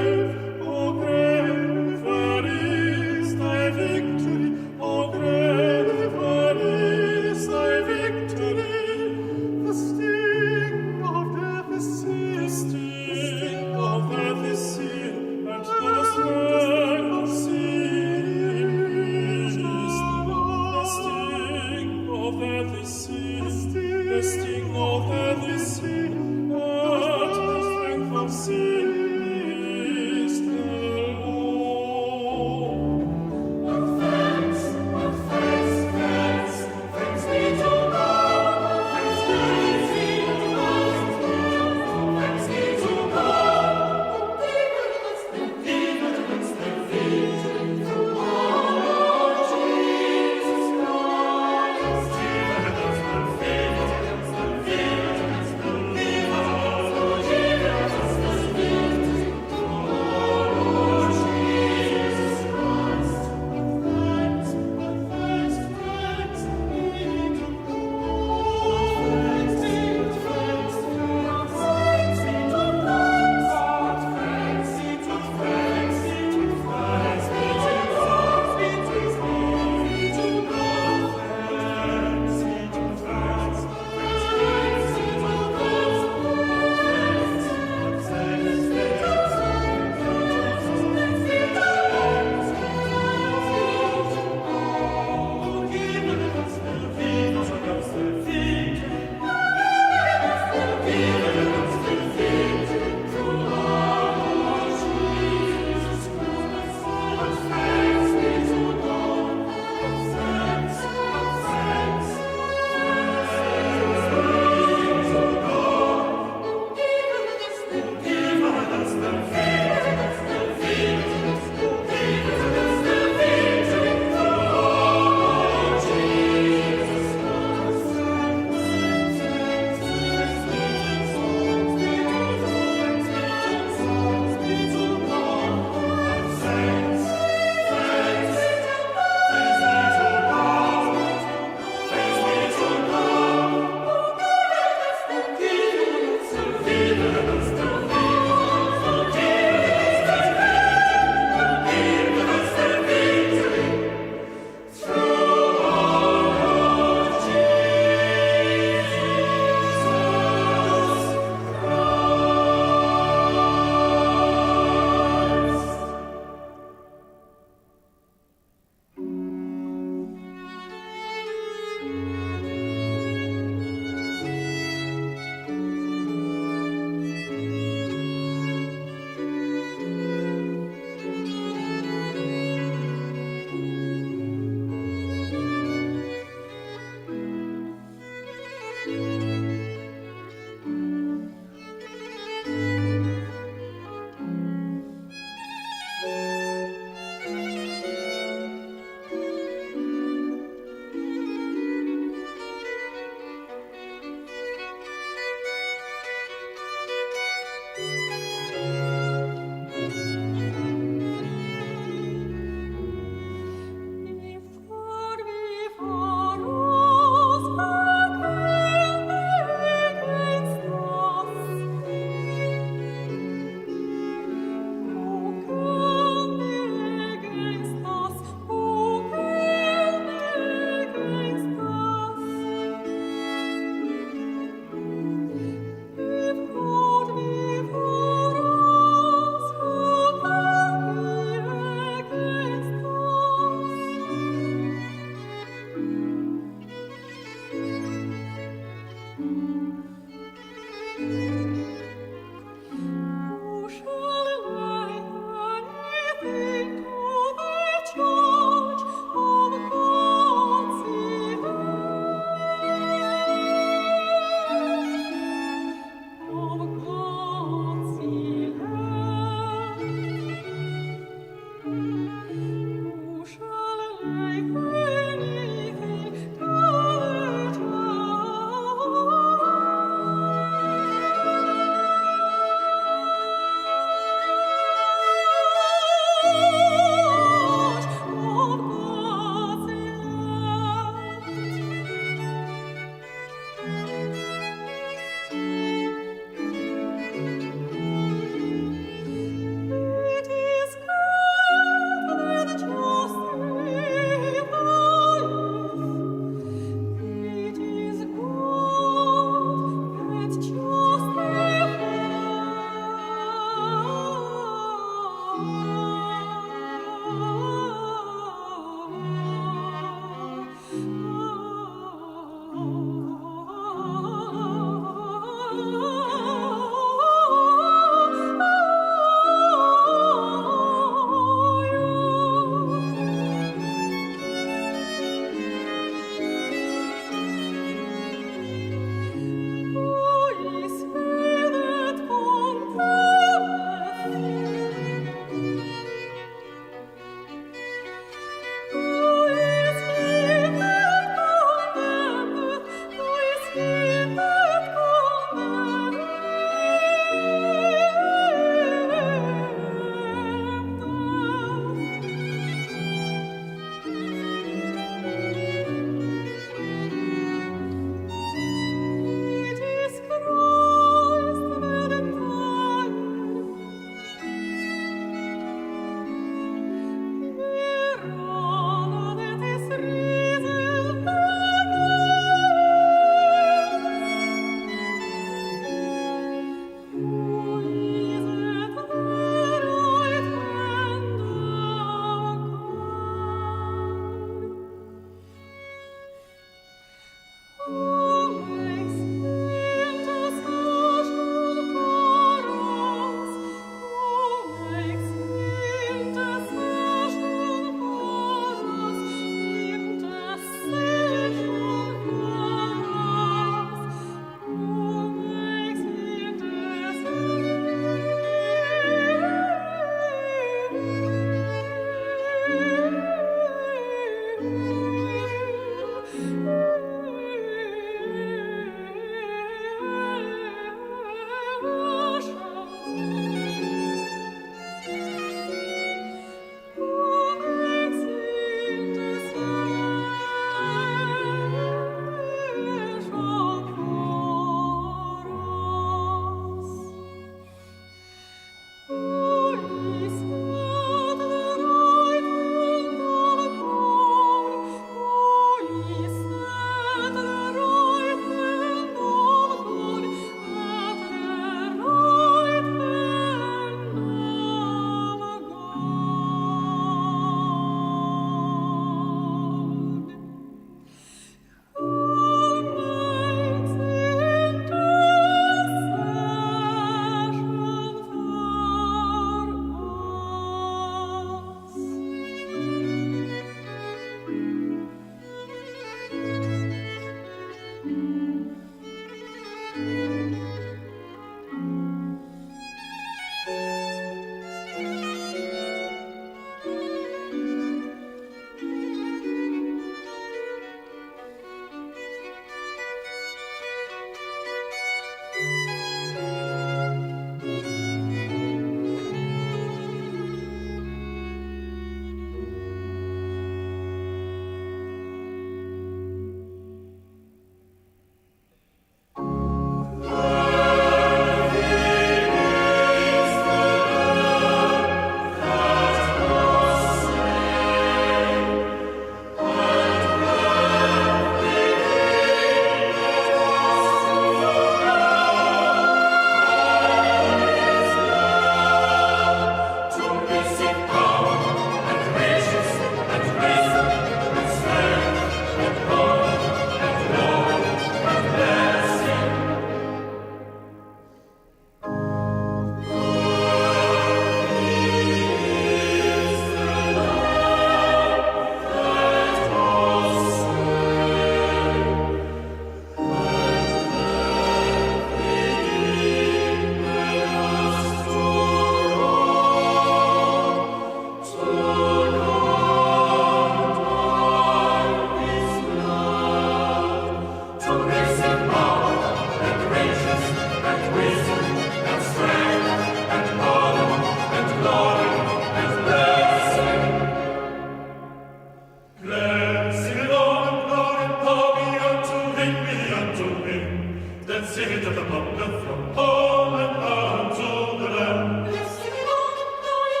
Let's sing it to the thunder from Poland unto the land. Let's sing it all the glory,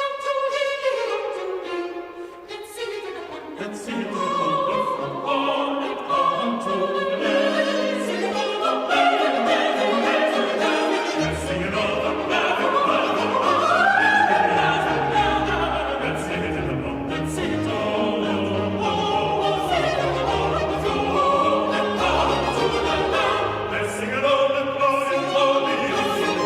unto thee. Let's sing it to the thunder. Let's sing it to the thunder from Poland unto the land. Let's sing it all the glory, let's sing it all the glory, let's sing it in the boat, let's sing it all the let's sing it all the glory,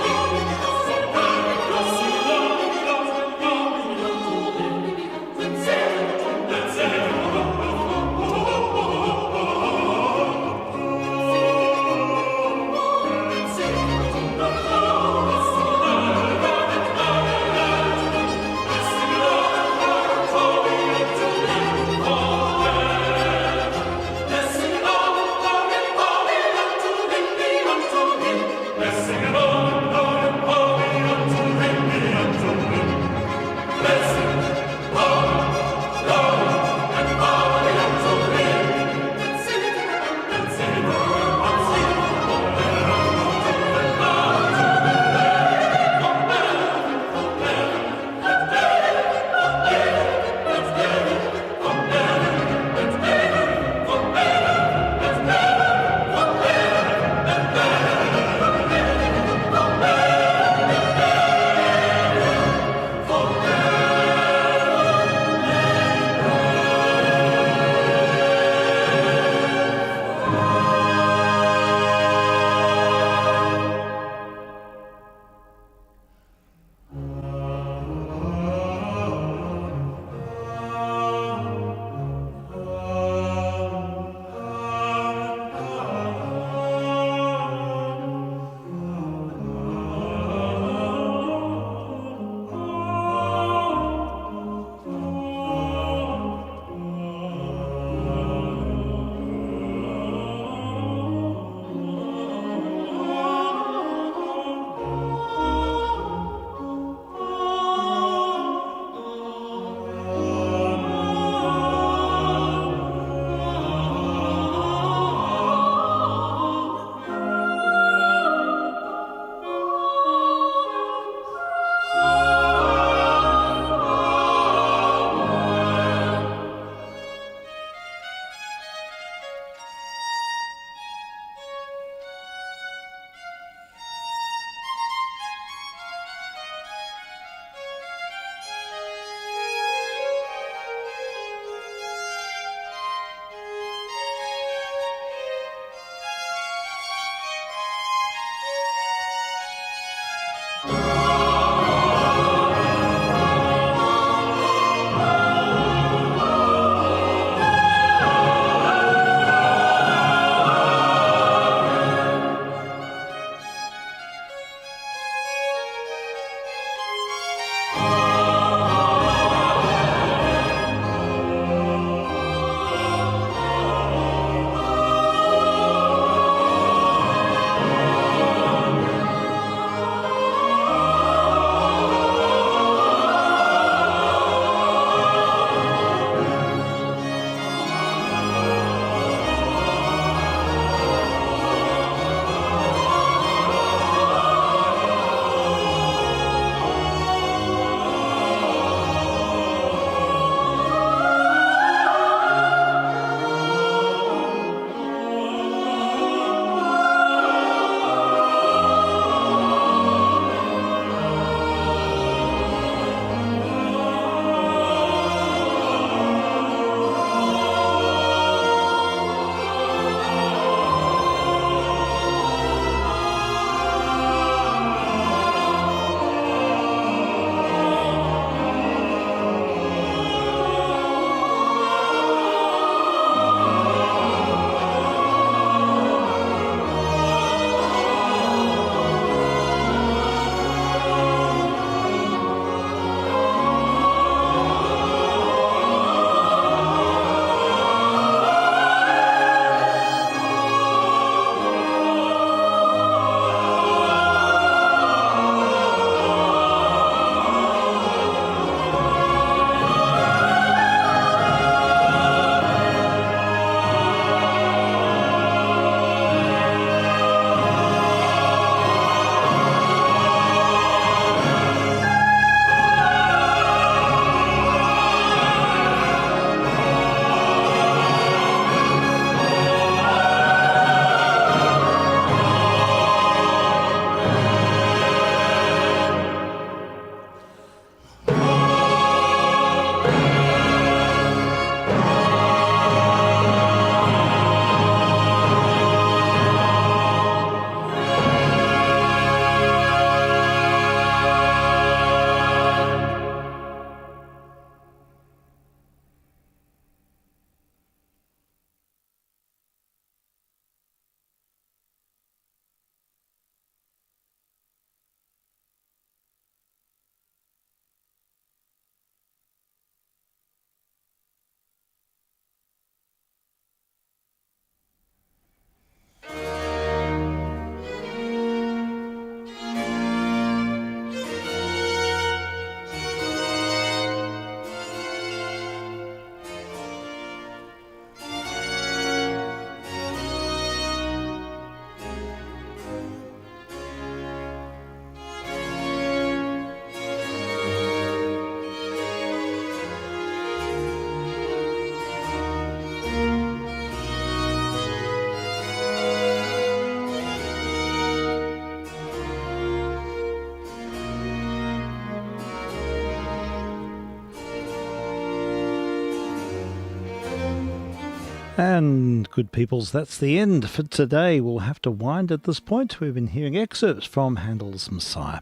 And good peoples, that's the end for today. We'll have to wind at this point. We've been hearing excerpts from Handel's Messiah,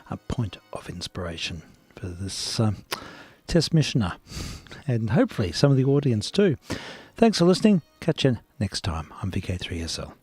a point of inspiration for this test missioner, and hopefully some of the audience too. Thanks for listening. Catch you next time. I'm vk3sl.